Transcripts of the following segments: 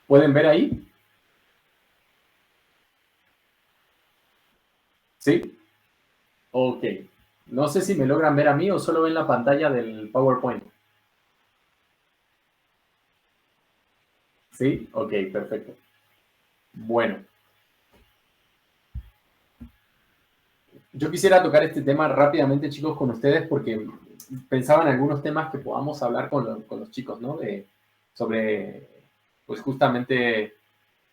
¿Pueden ver ahí? ¿Sí? Ok. No sé si me logran ver a mí o solo ven la pantalla del PowerPoint. ¿Sí? Ok, perfecto. Bueno, yo quisiera tocar este tema rápidamente, chicos, con ustedes porque pensaba en algunos temas que podamos hablar con los chicos, ¿no? Sobre, pues justamente,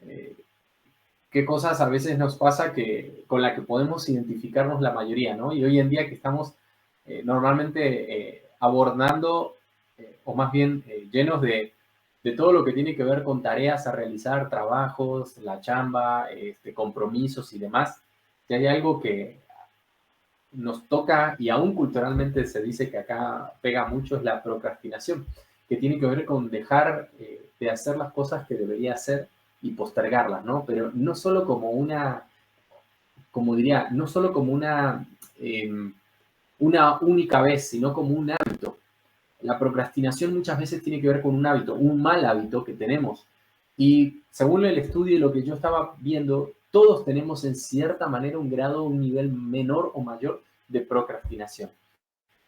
eh, qué cosas a veces nos pasa con la que podemos identificarnos la mayoría, ¿no? Y hoy en día que estamos normalmente abordando, o más bien llenos de todo lo que tiene que ver con tareas a realizar, trabajos, la chamba, compromisos y demás, si hay algo que nos toca y aún culturalmente se dice que acá pega mucho es la procrastinación, que tiene que ver con dejar de hacer las cosas que debería hacer y postergarlas, ¿no? Pero no solo como una, como diría, no solo como una única vez, sino como un hábito. La procrastinación muchas veces tiene que ver con un hábito, un mal hábito que tenemos. Y según el estudio y lo que yo estaba viendo, todos tenemos en cierta manera un grado, un nivel menor o mayor de procrastinación.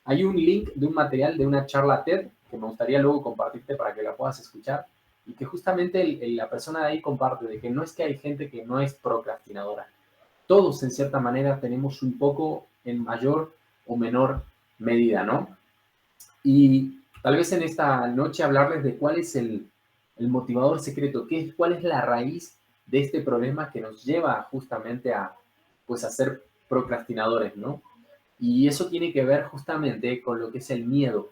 Hay un link de un material de una charla TED que me gustaría luego compartirte para que la puedas escuchar y que justamente la persona de ahí comparte de que no es que hay gente que no es procrastinadora. Todos en cierta manera tenemos un poco en mayor o menor medida, ¿no? Y tal vez en esta noche hablarles de cuál es el motivador secreto, cuál es la raíz de este problema que nos lleva justamente pues, a ser procrastinadores, ¿no? Y eso tiene que ver justamente con lo que es el miedo.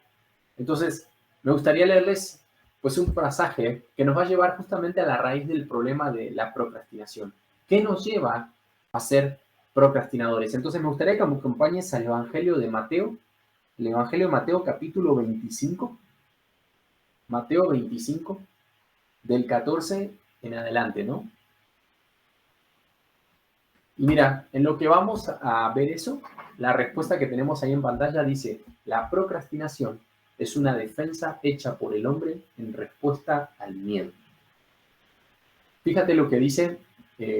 Entonces, me gustaría leerles pues un pasaje que nos va a llevar justamente a la raíz del problema de la procrastinación. ¿Qué nos lleva a ser procrastinadores? Entonces, me gustaría que me acompañes al Evangelio de Mateo, el Evangelio de Mateo capítulo 25, Mateo 25, del 14 en adelante, ¿no? Y mira, en lo que vamos a ver eso, la respuesta que tenemos ahí en pantalla dice, la procrastinación es una defensa hecha por el hombre en respuesta al miedo. Fíjate lo que dice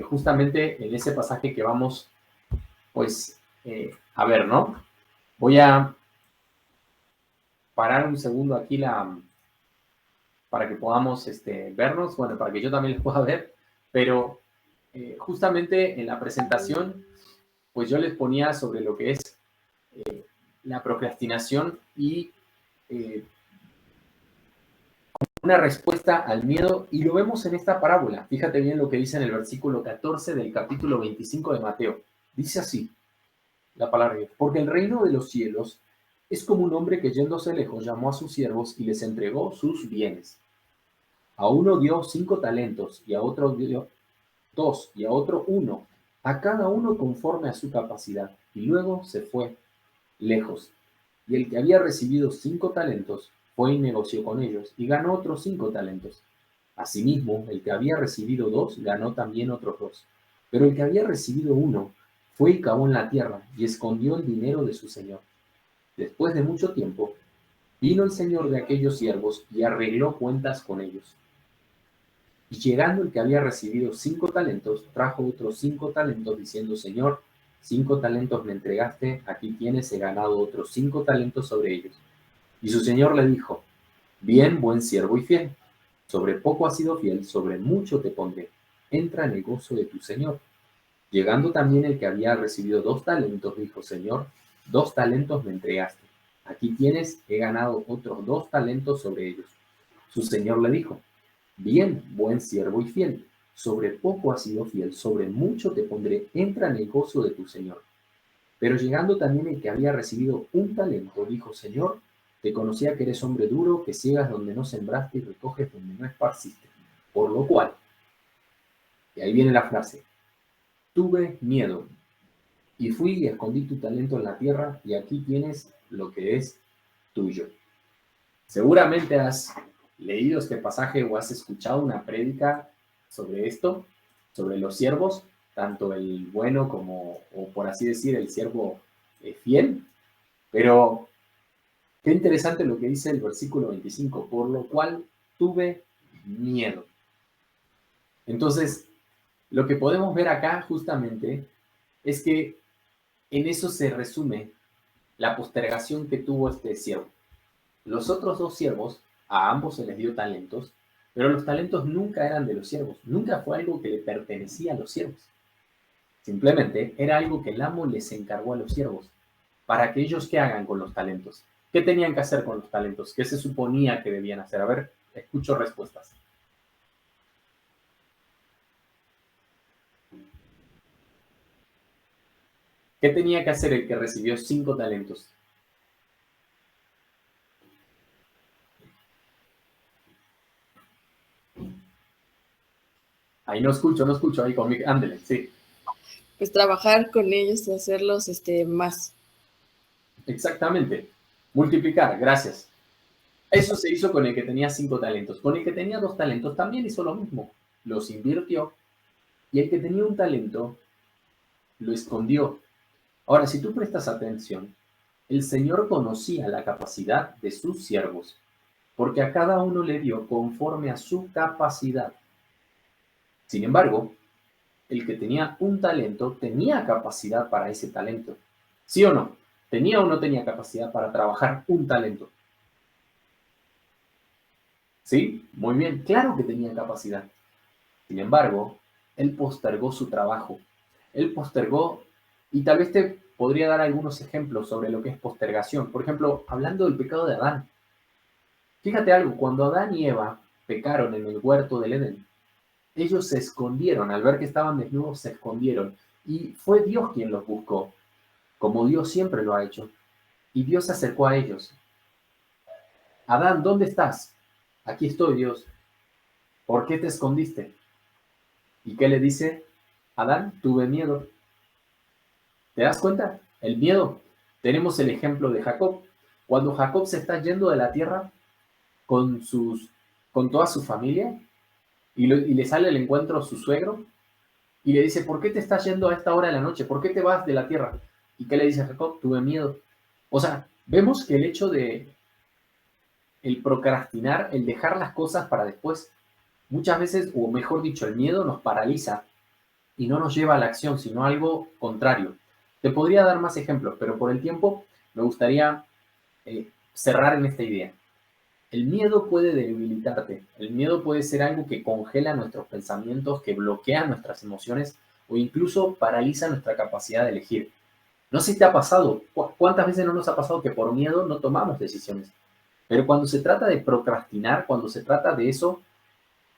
justamente en ese pasaje que vamos, pues, a ver, ¿no? Voy a parar un segundo aquí para que podamos vernos, bueno, para que yo también les pueda ver, pero justamente en la presentación, pues yo les ponía sobre lo que es la procrastinación y eh, una respuesta al miedo, y lo vemos en esta parábola. Fíjate bien lo que dice en el versículo 14 del capítulo 25 de Mateo. Dice así la palabra, porque el reino de los cielos es como un hombre que yéndose lejos llamó a sus siervos y les entregó sus bienes. A uno dio 5 talentos y a otro dio 2 y a otro 1, a cada uno conforme a su capacidad, y luego se fue lejos. Y el que había recibido 5 talentos fue y negoció con ellos, y ganó otros 5 talentos. Asimismo, el que había recibido 2 ganó también otros 2. Pero el que había recibido 1 fue y cavó en la tierra, y escondió el dinero de su señor. Después de mucho tiempo, vino el señor de aquellos siervos y arregló cuentas con ellos. Y llegando el que había recibido 5 talentos, trajo otros 5 talentos, diciendo, Señor, 5 talentos me entregaste, aquí tienes, he ganado otros 5 talentos sobre ellos. Y su señor le dijo, bien, buen siervo y fiel, sobre poco has sido fiel, sobre mucho te pondré, entra en el gozo de tu señor. Llegando también el que había recibido 2 talentos, dijo, Señor, 2 talentos me entregaste, aquí tienes, he ganado otros 2 talentos sobre ellos. Su señor le dijo, bien, buen siervo y fiel, sobre poco has sido fiel, sobre mucho te pondré, entra en el gozo de tu señor. Pero llegando también el que había recibido 1 talento, dijo, Señor, te conocía que eres hombre duro, que ciegas donde no sembraste y recoges donde no esparciste. Por lo cual, y ahí viene la frase, tuve miedo y fui y escondí tu talento en la tierra y aquí tienes lo que es tuyo. Seguramente has leído este pasaje o has escuchado una prédica sobre esto, sobre los siervos, tanto el bueno como, o por así decir, el siervo fiel. Pero qué interesante lo que dice el versículo 25, por lo cual tuve miedo. Entonces, lo que podemos ver acá justamente es que en eso se resume la postergación que tuvo este siervo. Los otros dos siervos, a ambos se les dio talentos, pero los talentos nunca eran de los siervos, nunca fue algo que le pertenecía a los siervos. Simplemente era algo que el amo les encargó a los siervos, para que ellos qué hagan con los talentos. ¿Qué tenían que hacer con los talentos? ¿Qué se suponía que debían hacer? A ver, escucho respuestas. ¿Qué tenía que hacer el que recibió 5 talentos? Ahí no escucho, ahí conmigo. Ándele, sí. Pues trabajar con ellos y hacerlos más. Exactamente. Multiplicar, gracias. Eso se hizo con el que tenía 5 talentos. Con el que tenía 2 talentos también hizo lo mismo. Los invirtió y el que tenía un talento lo escondió. Ahora, si tú prestas atención, el Señor conocía la capacidad de sus siervos, porque a cada uno le dio conforme a su capacidad. Sin embargo, el que tenía un talento tenía capacidad para ese talento. ¿Sí o no? ¿Tenía o no tenía capacidad para trabajar un talento? ¿Sí? Muy bien, claro que tenía capacidad. Sin embargo, él postergó su trabajo. Él postergó, y tal vez te podría dar algunos ejemplos sobre lo que es postergación. Por ejemplo, hablando del pecado de Adán. Fíjate algo, cuando Adán y Eva pecaron en el huerto del Edén, ellos se escondieron, al ver que estaban desnudos, se escondieron. Y fue Dios quien los buscó, como Dios siempre lo ha hecho. Y Dios se acercó a ellos. Adán, ¿dónde estás? Aquí estoy, Dios. ¿Por qué te escondiste? ¿Y qué le dice? Adán, tuve miedo. ¿Te das cuenta? El miedo. Tenemos el ejemplo de Jacob. Cuando Jacob se está yendo de la tierra con, con toda su familia y le sale al encuentro su suegro y le dice, ¿por qué te estás yendo a esta hora de la noche? ¿Por qué te vas de la tierra? ¿Y qué le dice Jacob? Tuve miedo. O sea, vemos que el hecho de el procrastinar, el dejar las cosas para después, muchas veces, o mejor dicho, el miedo nos paraliza y no nos lleva a la acción, sino algo contrario. Te podría dar más ejemplos, pero por el tiempo me gustaría cerrar en esta idea. El miedo puede debilitarte, el miedo puede ser algo que congela nuestros pensamientos, que bloquea nuestras emociones o incluso paraliza nuestra capacidad de elegir. No sé si te ha pasado, ¿cuántas veces no nos ha pasado que por miedo no tomamos decisiones? Pero cuando se trata de procrastinar, cuando se trata de eso,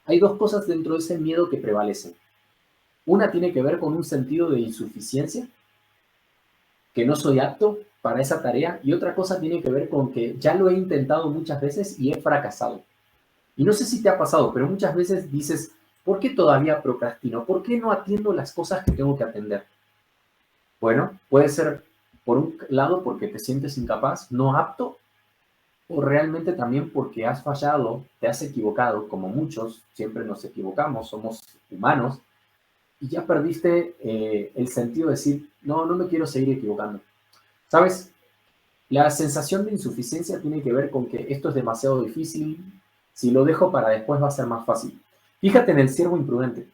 hay dos cosas dentro de ese miedo que prevalecen. Una tiene que ver con un sentido de insuficiencia, que no soy apto para esa tarea, y otra cosa tiene que ver con que ya lo he intentado muchas veces y he fracasado. Y no sé si te ha pasado, pero muchas veces dices, ¿por qué todavía procrastino? ¿Por qué no atiendo las cosas que tengo que atender? Bueno, puede ser por un lado porque te sientes incapaz, no apto, o realmente también porque has fallado, te has equivocado, como muchos, siempre nos equivocamos, somos humanos, y ya perdiste el sentido de decir, no, no me quiero seguir equivocando. ¿Sabes? La sensación de insuficiencia tiene que ver con que esto es demasiado difícil, si lo dejo para después va a ser más fácil. Fíjate en el siervo imprudente.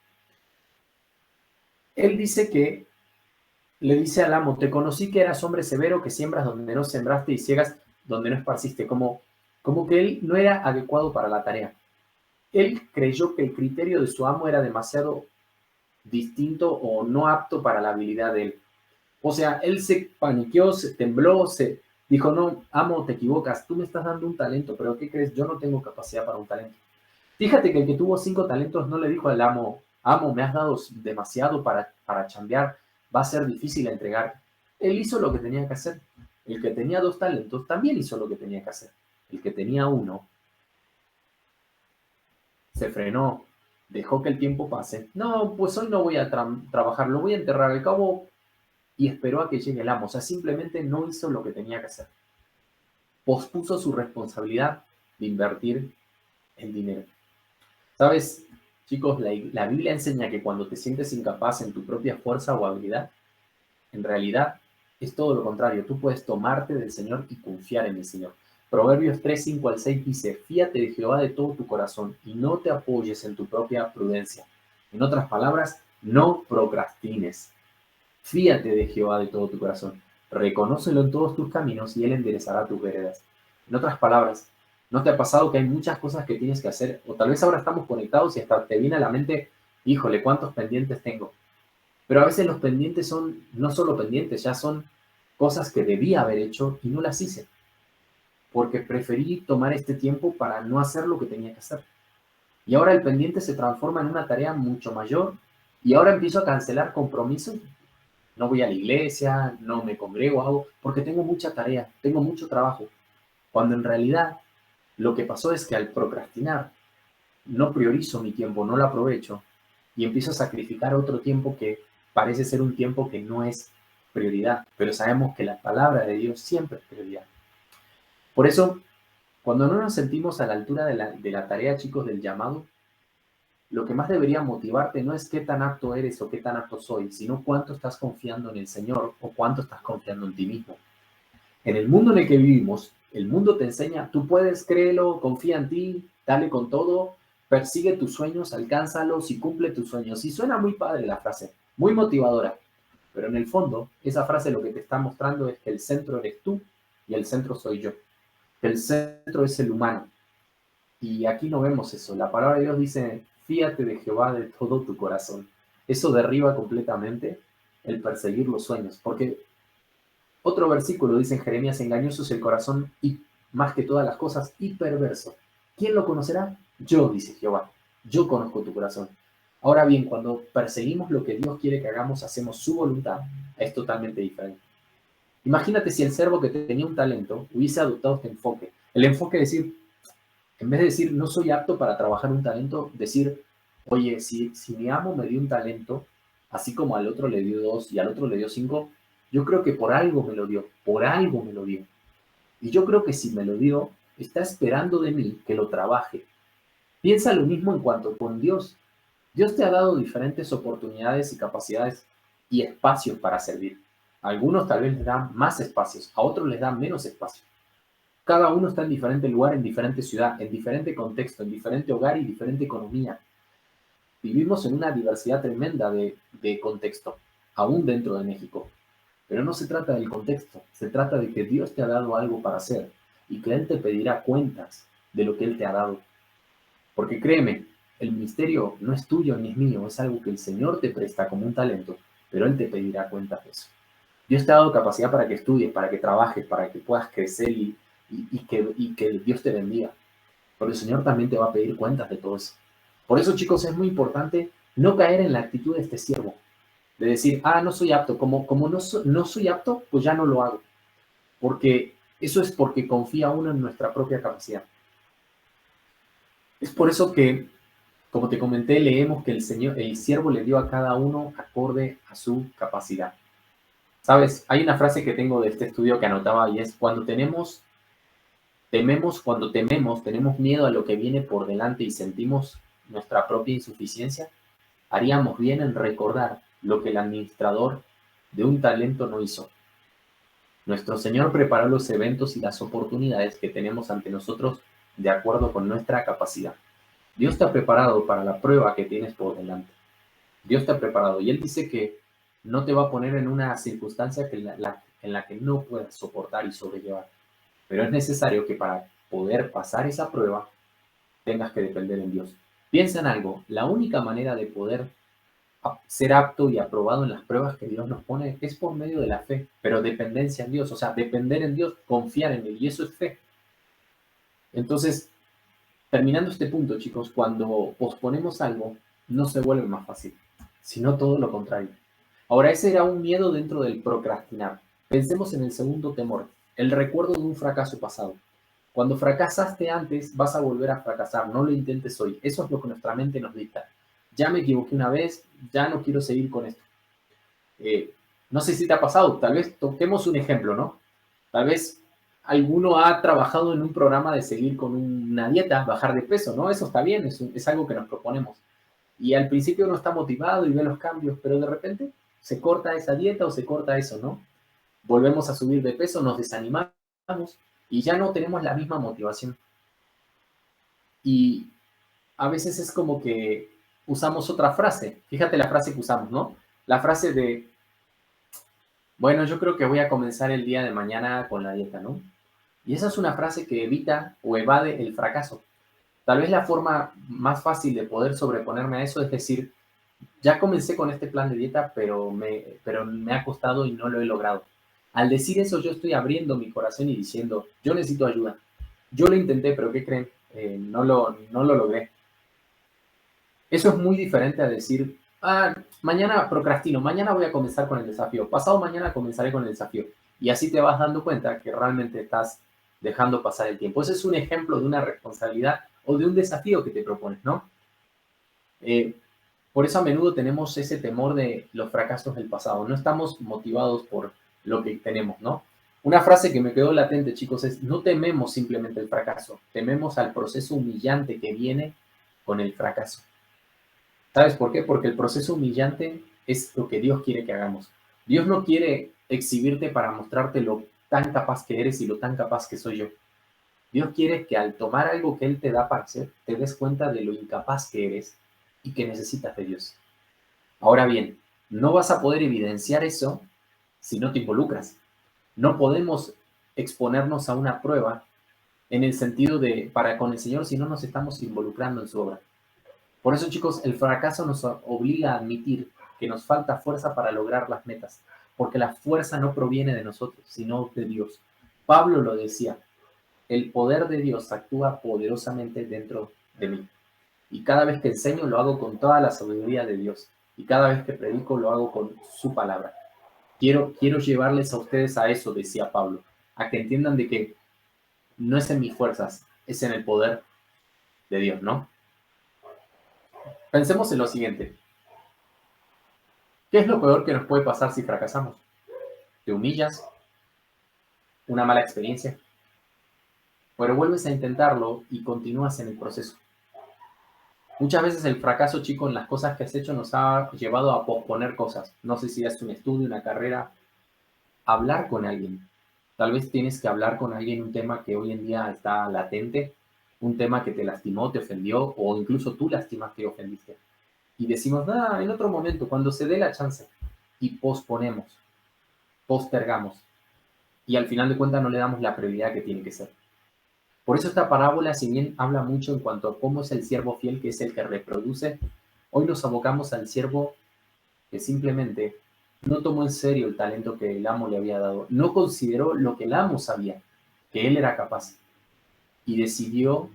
Él dice que le dice al amo, te conocí que eras hombre severo, que siembras donde no sembraste y ciegas donde no esparciste, como que él no era adecuado para la tarea. Él creyó que el criterio de su amo era demasiado distinto o no apto para la habilidad de él. O sea, él se paniqueó, se tembló, se dijo, no, amo, te equivocas, tú me estás dando un talento, pero ¿qué crees? Yo no tengo capacidad para un talento. Fíjate que el que tuvo 5 talentos no le dijo al amo, amo, me has dado demasiado para chambear, va a ser difícil entregar. Él hizo lo que tenía que hacer. El que tenía 2 talentos también hizo lo que tenía que hacer. El que tenía uno se frenó, dejó que el tiempo pase. No, pues hoy no voy a trabajar, lo voy a enterrar al cabo y esperó a que llegue el amo. O sea, simplemente no hizo lo que tenía que hacer. Pospuso su responsabilidad de invertir el dinero. ¿Sabes, chicos? La Biblia enseña que cuando te sientes incapaz en tu propia fuerza o habilidad, en realidad es todo lo contrario. Tú puedes tomarte del Señor y confiar en el Señor. Proverbios 3, 5 al 6 dice, fíate de Jehová de todo tu corazón y no te apoyes en tu propia prudencia. En otras palabras, no procrastines. Fíate de Jehová de todo tu corazón. Reconócelo en todos tus caminos y Él enderezará tus veredas. En otras palabras, ¿no te ha pasado que hay muchas cosas que tienes que hacer? O tal vez ahora estamos conectados y hasta te viene a la mente, híjole, ¿cuántos pendientes tengo? Pero a veces los pendientes son no solo pendientes, ya son cosas que debía haber hecho y no las hice, porque preferí tomar este tiempo para no hacer lo que tenía que hacer. Y ahora el pendiente se transforma en una tarea mucho mayor y ahora empiezo a cancelar compromisos. No voy a la iglesia, no me congrego, hago, porque tengo mucha tarea, tengo mucho trabajo. Cuando en realidad lo que pasó es que al procrastinar no priorizo mi tiempo, no lo aprovecho y empiezo a sacrificar otro tiempo que parece ser un tiempo que no es prioridad, pero sabemos que la palabra de Dios siempre es prioridad. Por eso, cuando no nos sentimos a la altura de la tarea, chicos, del llamado, lo que más debería motivarte no es qué tan apto eres o qué tan apto soy, sino cuánto estás confiando en el Señor o cuánto estás confiando en ti mismo. En el mundo en el que vivimos, el mundo te enseña, tú puedes, créelo, confía en ti, dale con todo, persigue tus sueños, alcánzalos y cumple tus sueños. Y suena muy padre la frase, muy motivadora, pero en el fondo, esa frase lo que te está mostrando es que el centro eres tú y el centro soy yo, que el centro es el humano. Y aquí no vemos eso. La palabra de Dios dice, fíate de Jehová de todo tu corazón. Eso derriba completamente el perseguir los sueños, porque otro versículo dice en Jeremías, engañoso es el corazón y más que todas las cosas y perverso. ¿Quién lo conocerá? Yo, dice Jehová. Yo conozco tu corazón. Ahora bien, cuando perseguimos lo que Dios quiere que hagamos, hacemos su voluntad, es totalmente diferente. Imagínate si el servo que tenía un talento hubiese adoptado este enfoque. El enfoque de decir, en vez de decir, no soy apto para trabajar un talento, decir, oye, si mi amo me dio un talento, así como al otro le dio 2 y al otro le dio 5, yo creo que por algo me lo dio, por algo me lo dio. Y yo creo que si me lo dio, está esperando de mí que lo trabaje. Piensa lo mismo en cuanto con Dios. Dios te ha dado diferentes oportunidades y capacidades y espacios para servir. A algunos tal vez les dan más espacios, a otros les dan menos espacios. Cada uno está en diferente lugar, en diferente ciudad, en diferente contexto, en diferente hogar y diferente economía. Vivimos en una diversidad tremenda de contexto, aún dentro de México. Pero no se trata del contexto, se trata de que Dios te ha dado algo para hacer y que Él te pedirá cuentas de lo que Él te ha dado. Porque créeme, el ministerio no es tuyo ni es mío, es algo que el Señor te presta como un talento, pero Él te pedirá cuentas de eso. Dios te ha dado capacidad para que estudies, para que trabajes, para que puedas crecer y que Dios te bendiga. Pero el Señor también te va a pedir cuentas de todo eso. Por eso, chicos, es muy importante no caer en la actitud de este siervo, de decir, no soy apto, como no soy apto, pues ya no lo hago. Porque eso es porque confía uno en nuestra propia capacidad. Es por eso que, como te comenté, leemos que el siervo le dio a cada uno acorde a su capacidad. Sabes, hay una frase que tengo de este estudio que anotaba y es, cuando tememos, tenemos miedo a lo que viene por delante y sentimos nuestra propia insuficiencia, haríamos bien en recordar lo que el administrador de un talento no hizo. Nuestro Señor preparó los eventos y las oportunidades que tenemos ante nosotros de acuerdo con nuestra capacidad. Dios te ha preparado para la prueba que tienes por delante. Dios te ha preparado y Él dice que no te va a poner en una circunstancia en la que no puedas soportar y sobrellevar. Pero es necesario que para poder pasar esa prueba tengas que depender en Dios. Piensa en algo, la única manera de poder ser apto y aprobado en las pruebas que Dios nos pone es por medio de la fe, pero dependencia en Dios, o sea, depender en Dios, confiar en Él, y eso es fe. Entonces, terminando este punto, chicos, cuando posponemos algo, no se vuelve más fácil, sino todo lo contrario. Ahora, ese era un miedo dentro del procrastinar. Pensemos en el segundo temor, el recuerdo de un fracaso pasado. Cuando fracasaste antes, vas a volver a fracasar, no lo intentes hoy. Eso es lo que nuestra mente nos dicta. Ya me equivoqué una vez, ya no quiero seguir con esto. No sé si te ha pasado, tal vez toquemos un ejemplo, ¿no? Tal vez alguno ha trabajado en un programa de seguir con una dieta, bajar de peso, ¿no? Eso está bien, es algo que nos proponemos. Y al principio uno está motivado y ve los cambios, pero de repente se corta esa dieta o se corta eso, ¿no? Volvemos a subir de peso, nos desanimamos y ya no tenemos la misma motivación. Y a veces es como que usamos otra frase. Fíjate la frase que usamos, ¿no? La frase de, bueno, yo creo que voy a comenzar el día de mañana con la dieta, ¿no? Y esa es una frase que evita o evade el fracaso. Tal vez la forma más fácil de poder sobreponerme a eso es decir, ya comencé con este plan de dieta, pero me ha costado y no lo he logrado. Al decir eso, yo estoy abriendo mi corazón y diciendo, yo necesito ayuda. Yo lo intenté, pero ¿qué creen? No lo logré. Eso es muy diferente a decir, mañana procrastino, mañana voy a comenzar con el desafío, pasado mañana comenzaré con el desafío. Y así te vas dando cuenta que realmente estás dejando pasar el tiempo. Ese es un ejemplo de una responsabilidad o de un desafío que te propones, ¿no? Eh, por eso a menudo tenemos ese temor de los fracasos del pasado. No estamos motivados por lo que tenemos, ¿no? Una frase que me quedó latente, chicos, es, no tememos simplemente el fracaso, tememos al proceso humillante que viene con el fracaso. ¿Sabes por qué? Porque el proceso humillante es lo que Dios quiere que hagamos. Dios no quiere exhibirte para mostrarte lo tan capaz que eres y lo tan capaz que soy yo. Dios quiere que al tomar algo que Él te da para hacer, te des cuenta de lo incapaz que eres y que necesitas de Dios. Ahora bien, no vas a poder evidenciar eso si no te involucras. No podemos exponernos a una prueba en el sentido de para con el Señor si no nos estamos involucrando en su obra. Por eso, chicos, el fracaso nos obliga a admitir que nos falta fuerza para lograr las metas, porque la fuerza no proviene de nosotros, sino de Dios. Pablo lo decía, el poder de Dios actúa poderosamente dentro de mí. Y cada vez que enseño lo hago con toda la sabiduría de Dios. Y cada vez que predico lo hago con su palabra. Quiero llevarles a ustedes a eso, decía Pablo, a que entiendan de que no es en mis fuerzas, es en el poder de Dios, ¿no? Pensemos en lo siguiente. ¿Qué es lo peor que nos puede pasar si fracasamos? ¿Te humillas? ¿Una mala experiencia? Pero vuelves a intentarlo y continúas en el proceso. Muchas veces el fracaso, chico, en las cosas que has hecho nos ha llevado a posponer cosas. No sé si es un estudio, una carrera, hablar con alguien. Tal vez tienes que hablar con alguien un tema que hoy en día está latente, un tema que te lastimó, te ofendió, o incluso tú lastimaste y ofendiste. Y decimos, en otro momento, cuando se dé la chance, y posponemos, postergamos, y al final de cuentas no le damos la prioridad que tiene que ser. Por eso esta parábola, si bien habla mucho en cuanto a cómo es el siervo fiel, que es el que reproduce, hoy nos abocamos al siervo que simplemente no tomó en serio el talento que el amo le había dado, no consideró lo que el amo sabía, que él era capaz, y decidió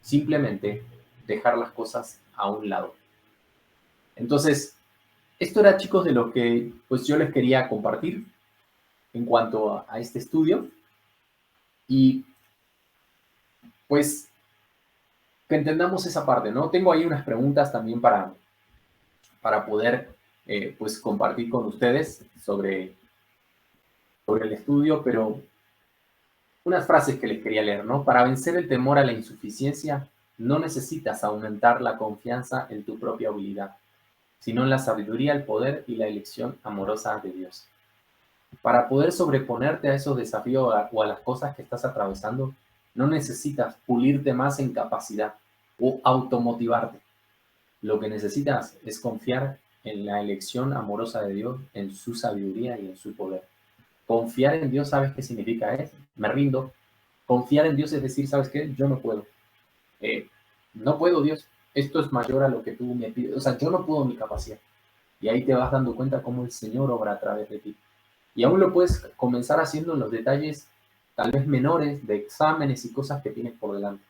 simplemente dejar las cosas a un lado. Entonces, esto era, chicos, de lo que pues yo les quería compartir en cuanto a este estudio. Y pues que entendamos esa parte, ¿no? Tengo ahí unas preguntas también para poder pues compartir con ustedes sobre el estudio, pero unas frases que les quería leer, ¿no? Para vencer el temor a la insuficiencia, no necesitas aumentar la confianza en tu propia habilidad, sino en la sabiduría, el poder y la elección amorosa de Dios. Para poder sobreponerte a esos desafíos o a las cosas que estás atravesando, no necesitas pulirte más en capacidad o automotivarte. Lo que necesitas es confiar en la elección amorosa de Dios, en su sabiduría y en su poder. Confiar en Dios, ¿sabes qué significa? Me rindo. Confiar en Dios es decir, ¿sabes qué? Yo no puedo. No puedo, Dios. Esto es mayor a lo que tú me pides. O sea, yo no puedo mi capacidad. Y ahí te vas dando cuenta cómo el Señor obra a través de ti. Y aún lo puedes comenzar haciendo en los detalles tal vez menores de exámenes y cosas que tienes por delante.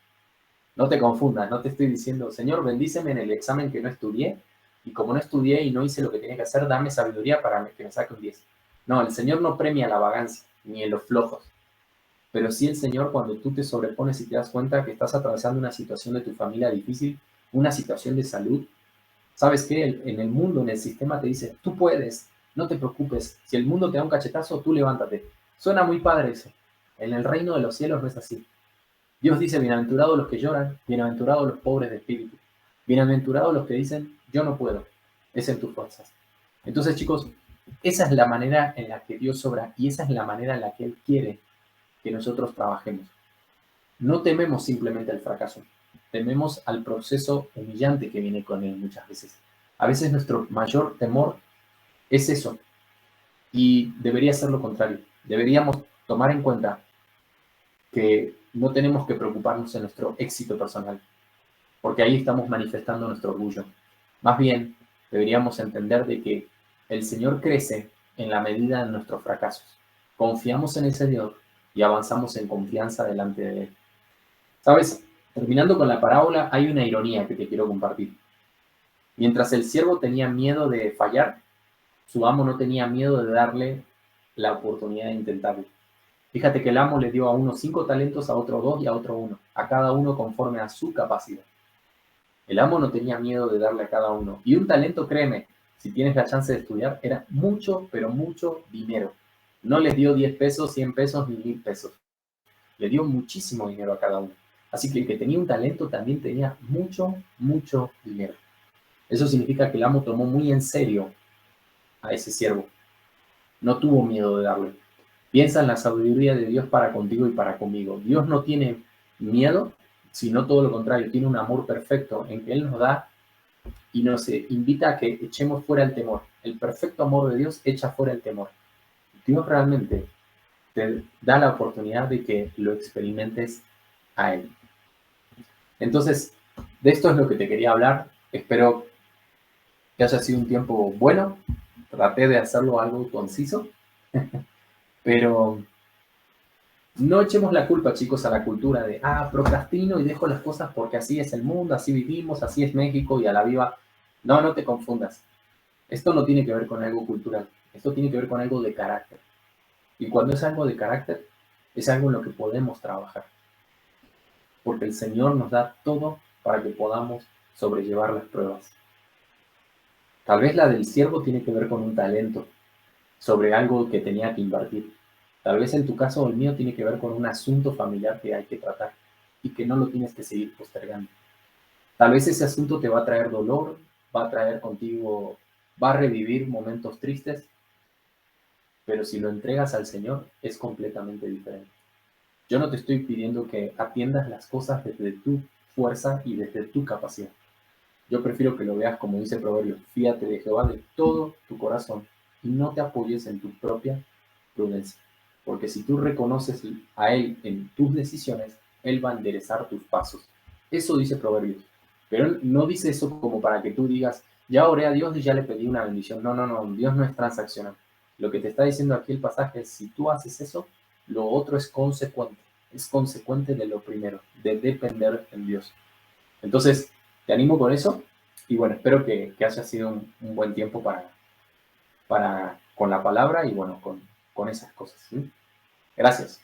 No te confundas, no te estoy diciendo, Señor, bendíceme en el examen que no estudié, y como no estudié y no hice lo que tenía que hacer, dame sabiduría para que me saque un 10. No, el Señor no premia la vagancia, ni en los flojos. Pero sí el Señor, cuando tú te sobrepones y te das cuenta que estás atravesando una situación de tu familia difícil, una situación de salud, ¿sabes qué? En el mundo, en el sistema te dice, tú puedes, no te preocupes, si el mundo te da un cachetazo, tú levántate. Suena muy padre eso. En el reino de los cielos no es así. Dios dice, bienaventurados los que lloran, bienaventurados los pobres de espíritu, bienaventurados los que dicen, yo no puedo, es en tus fuerzas. Entonces, chicos, esa es la manera en la que Dios obra y esa es la manera en la que Él quiere que nosotros trabajemos. No tememos simplemente el fracaso, tememos al proceso humillante que viene con él muchas veces. A veces nuestro mayor temor es eso, y debería ser lo contrario. Deberíamos tomar en cuenta que no tenemos que preocuparnos en nuestro éxito personal, porque ahí estamos manifestando nuestro orgullo. Más bien, deberíamos entender de que el Señor crece en la medida de nuestros fracasos. Confiamos en el Señor y avanzamos en confianza delante de Él. ¿Sabes? Terminando con la parábola, hay una ironía que te quiero compartir. Mientras el siervo tenía miedo de fallar, su amo no tenía miedo de darle la oportunidad de intentarlo. Fíjate que el amo le dio a uno 5 talentos, a otro 2 y a otro 1, a cada uno conforme a su capacidad. El amo no tenía miedo de darle a cada uno. Y un talento, créeme, si tienes la chance de estudiar, era mucho, pero mucho dinero. No les dio 10 pesos, 100 pesos ni 1000 pesos. Le dio muchísimo dinero a cada uno. Así que el que tenía un talento también tenía mucho, mucho dinero. Eso significa que el amo tomó muy en serio a ese siervo. No tuvo miedo de darle. Piensa en la sabiduría de Dios para contigo y para conmigo. Dios no tiene miedo, sino todo lo contrario, tiene un amor perfecto en que Él nos da y nos invita a que echemos fuera el temor. El perfecto amor de Dios echa fuera el temor. Dios realmente te da la oportunidad de que lo experimentes a Él. Entonces, de esto es lo que te quería hablar. Espero que haya sido un tiempo bueno. Traté de hacerlo algo conciso, pero no echemos la culpa, chicos, a la cultura de, procrastino y dejo las cosas porque así es el mundo, así vivimos, así es México y a la viva. No, no te confundas. Esto no tiene que ver con algo cultural. Esto tiene que ver con algo de carácter. Y cuando es algo de carácter, es algo en lo que podemos trabajar. Porque el Señor nos da todo para que podamos sobrellevar las pruebas. Tal vez la del siervo tiene que ver con un talento sobre algo que tenía que invertir. Tal vez en tu caso o el mío tiene que ver con un asunto familiar que hay que tratar y que no lo tienes que seguir postergando. Tal vez ese asunto te va a traer dolor, va a traer contigo, va a revivir momentos tristes, pero si lo entregas al Señor es completamente diferente. Yo no te estoy pidiendo que atiendas las cosas desde tu fuerza y desde tu capacidad. Yo prefiero que lo veas como dice el proverbio, fíate de Jehová de todo tu corazón y no te apoyes en tu propia prudencia. Porque si tú reconoces a Él en tus decisiones, Él va a enderezar tus pasos. Eso dice Proverbios. Pero no dice eso como para que tú digas, ya oré a Dios y ya le pedí una bendición. No, no, no, Dios no es transaccional. Lo que te está diciendo aquí el pasaje es, si tú haces eso, lo otro es consecuente. Es consecuente de lo primero, de depender en Dios. Entonces, te animo con eso. Y bueno, espero que haya sido un buen tiempo con la palabra y bueno, con esas cosas. ¿Sí? Gracias.